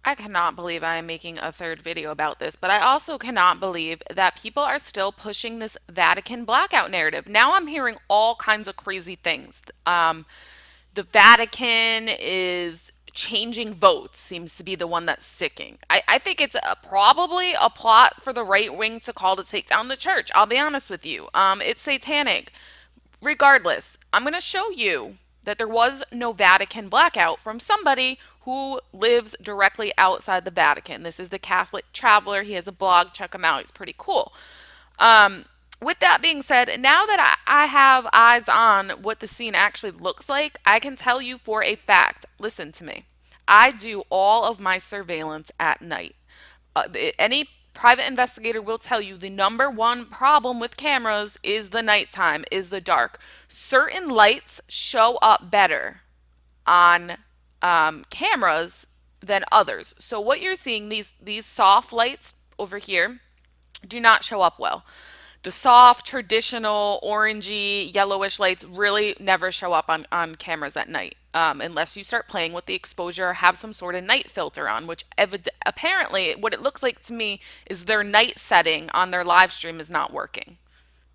I cannot believe I am making a third video about this, but I also cannot believe that people are still pushing this Vatican blackout narrative. Now I'm hearing all kinds of crazy things. The Vatican is changing votes, seems to be the one that's sticking. I think it's probably a plot for the right wing to call to take down the church. I'll be honest with you. It's satanic. Regardless, I'm going to show you that there was no Vatican blackout from somebody who lives directly outside the Vatican. This is the Catholic Traveler. He has a blog. Check him out. He's pretty cool. Um, with that being said, now that I have eyes on what the scene actually looks like, I can tell you for a fact. Listen to me. I do all of my surveillance at night. Any private investigator will tell you the number one problem with cameras is the nighttime, is the dark. Certain lights show up better on cameras than others. So what you're seeing, these soft lights over here, do not show up well. The soft, traditional, orangey, yellowish lights really never show up on cameras at night unless you start playing with the exposure or have some sort of night filter on, which apparently what it looks like to me is their night setting on their live stream is not working.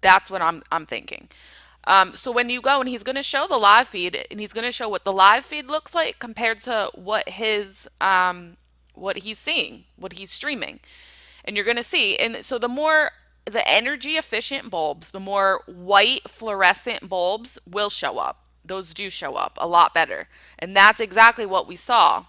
That's what I'm thinking. So when you go and he's going to show the live feed and he's going to show what the live feed looks like compared to what he's seeing, what he's streaming, and you're going to see. And so the energy efficient bulbs, the more white fluorescent bulbs will show up. Those do show up a lot better, and that's exactly what we saw.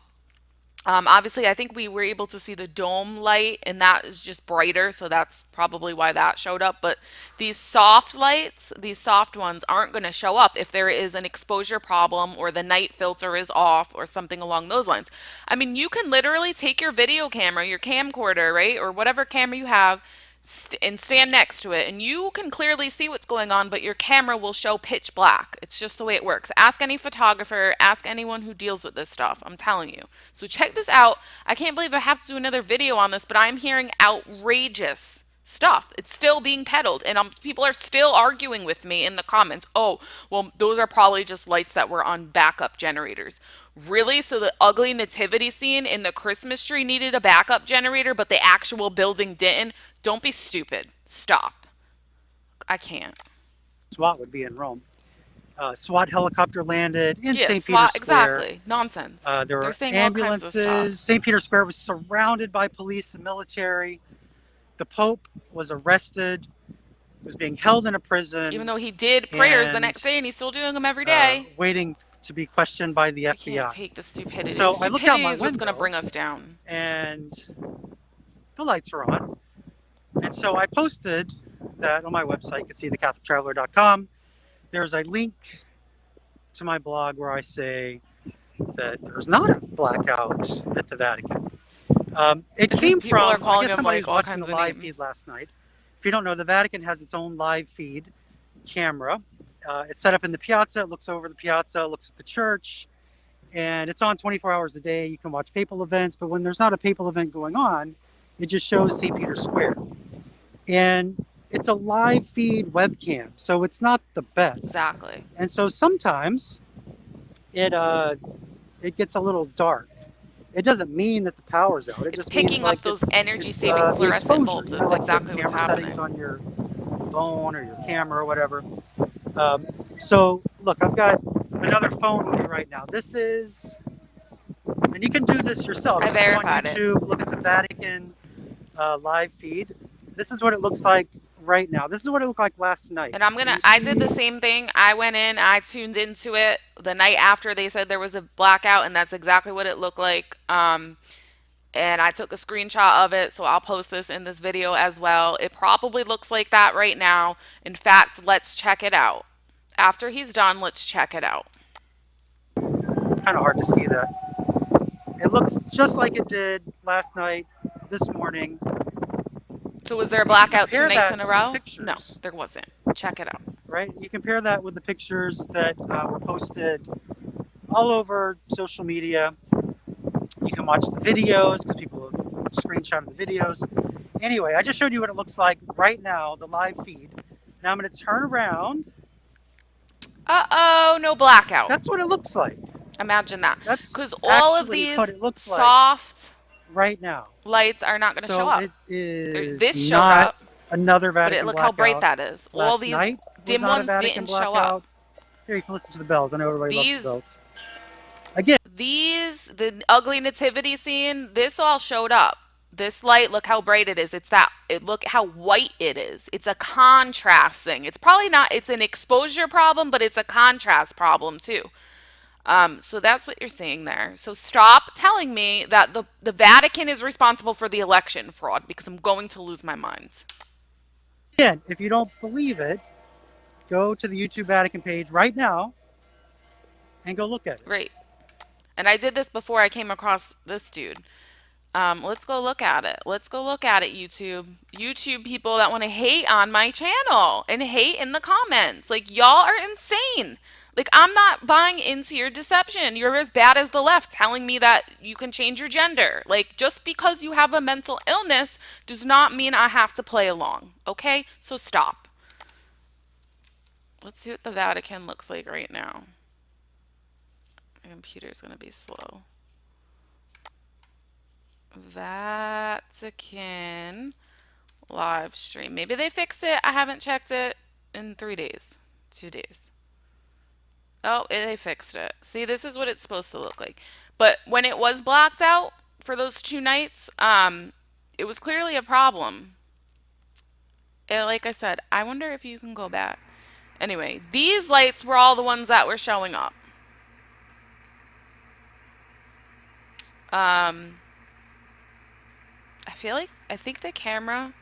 Obviously, I think we were able to see the dome light, and that is just brighter, so that's probably why that showed up. But these soft lights, these soft ones, aren't going to show up if there is an exposure problem or the night filter is off or something along those lines. I mean, you can literally take your video camera, your camcorder, right, or whatever camera you have, and stand next to it, and you can clearly see what's going on, but your camera will show pitch black. It's just the way it works. Ask any photographer, ask anyone who deals with this stuff. I'm telling you. So check this out. I can't believe I have to do another video on this, but I'm hearing outrageous stuff. It's still being peddled, and people are still arguing with me in the comments. Oh, well, those are probably just lights that were on backup generators. Really? So the ugly nativity scene in the Christmas tree needed a backup generator, but the actual building didn't? Don't be stupid. Stop. I can't. SWAT would be in Rome. SWAT helicopter landed in Yeah, St. Peter's SWAT, Square. exactly. Nonsense. There They're were saying all kinds of stuff. ambulances. St. Peter's Square was surrounded by police and military. The Pope was arrested, was being held in a Even prison, though he did prayers the next and day and he's still doing them every day. waiting to be questioned by the I can't FBI. take the stupidity. So I look out Stupidity my is what's going to window, bring us down. and the lights are on. And so I posted that on my website. You can see thecatholictraveler.com. There's a link to my blog where I say that there's not a blackout at the Vatican. It came People are from, I calling guess him somebody like was all watching the kinds of live feed names. last night. If you don't know, the Vatican has its own live feed camera. It's set up in the piazza. It looks over the piazza, looks at the church, and it's on 24 hours a day. You can watch papal events, but when there's not a papal event going on, it just shows St. Peter's Square. And it's a live feed webcam, so it's not the best. Exactly. And so sometimes it gets a little dark. It doesn't mean that the power's out. It It's just means picking up like those energy it's saving the fluorescent exposure. bulbs. You know, That's like the exactly what's camera settings happening. on your phone or your camera or whatever. So look, I've got another phone with me right now. This is, and you can do this yourself. I You can go on verified it. YouTube, look at the Vatican live feed. This is what it looks like right now. This is what it looked like last night. And I did the same thing. I went in, I tuned into it the night after they said there was a blackout, and that's exactly what it looked like. And I took a screenshot of it, so I'll post this in this video as well. It probably looks like that right now. In fact, let's check it out. After he's done, let's check it out. Kind of hard to see that. It looks just like it did last night, this morning. So was there a blackout two Compare nights that in a to the row? No, pictures, there wasn't. Check it out. right? You compare that with the pictures that were posted all over social media. You can watch the videos because people have screenshotted the videos. Anyway, I just showed you what it looks like right now, the live feed. Now I'm going to turn around. Uh-oh, no blackout. That's what it looks like. Imagine that. That's Because all of actually these what it looks like. soft right now. Lights are not going to show So up. it is This showed not up, another but Vatican look how bright blackout. that is. All Last these night was dim not a ones Vatican didn't show up. blackout. Here, you can listen to the bells. I know everybody loves the These bells. Again, the ugly nativity scene, this all showed up. This light, look how bright it is. Look how white it is. It's a contrast thing. It's probably not, it's an exposure problem, but it's a contrast problem too. So that's what you're seeing there. So stop telling me that the Vatican is responsible for the election fraud because I'm going to lose my mind. if you don't believe it, go to the YouTube Vatican page right now and go look at it. Right. And I did this before I came across this dude. Let's go look at it. Let's go look at it, YouTube. YouTube people that want to hate on my channel and hate in the comments. Like, y'all are insane. Like, I'm not buying into your deception. You're as bad as the left telling me that you can change your gender. Like, just because you have a mental illness does not mean I have to play along. Okay? So stop. Let's see what the Vatican looks like right now. My computer's going to be slow. Vatican live stream. Maybe they fixed it. I haven't checked it in 3 days, 2 days. Oh, they fixed it. See, this is what it's supposed to look like. But when it was blacked out for those 2 nights, it was clearly a problem. And like I said, I wonder if you can go back. Anyway, these lights were all the ones that were showing up. Um, I think the camera.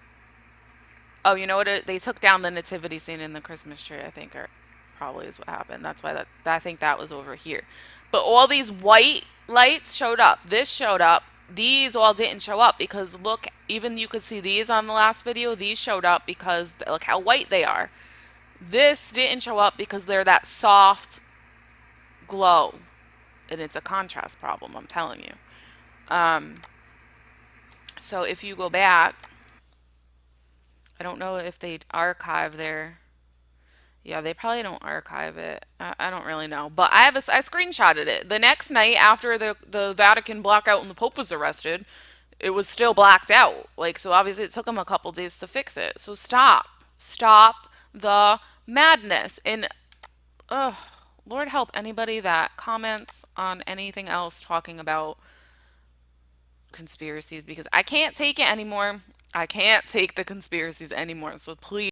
Oh, you know what? They took down the nativity scene in the Christmas tree. I think, or probably is what happened. That's why I think that was over here. But all these white lights showed up. This showed up. These all didn't show up because look, even you could see these on the last video. These showed up because look how white they are. This didn't show up because they're that soft glow, and it's a contrast problem. I'm telling you. So if you go back, I don't know if they archive their. Yeah, they probably don't archive it. I don't really know, but I screenshotted it the next night after the Vatican blackout and the Pope was arrested. It was still blacked out. Like, so obviously it took them a couple days to fix it. So stop the madness. And Lord help anybody that comments on anything else talking about conspiracies because I can't take it anymore. I can't take the conspiracies anymore. So please.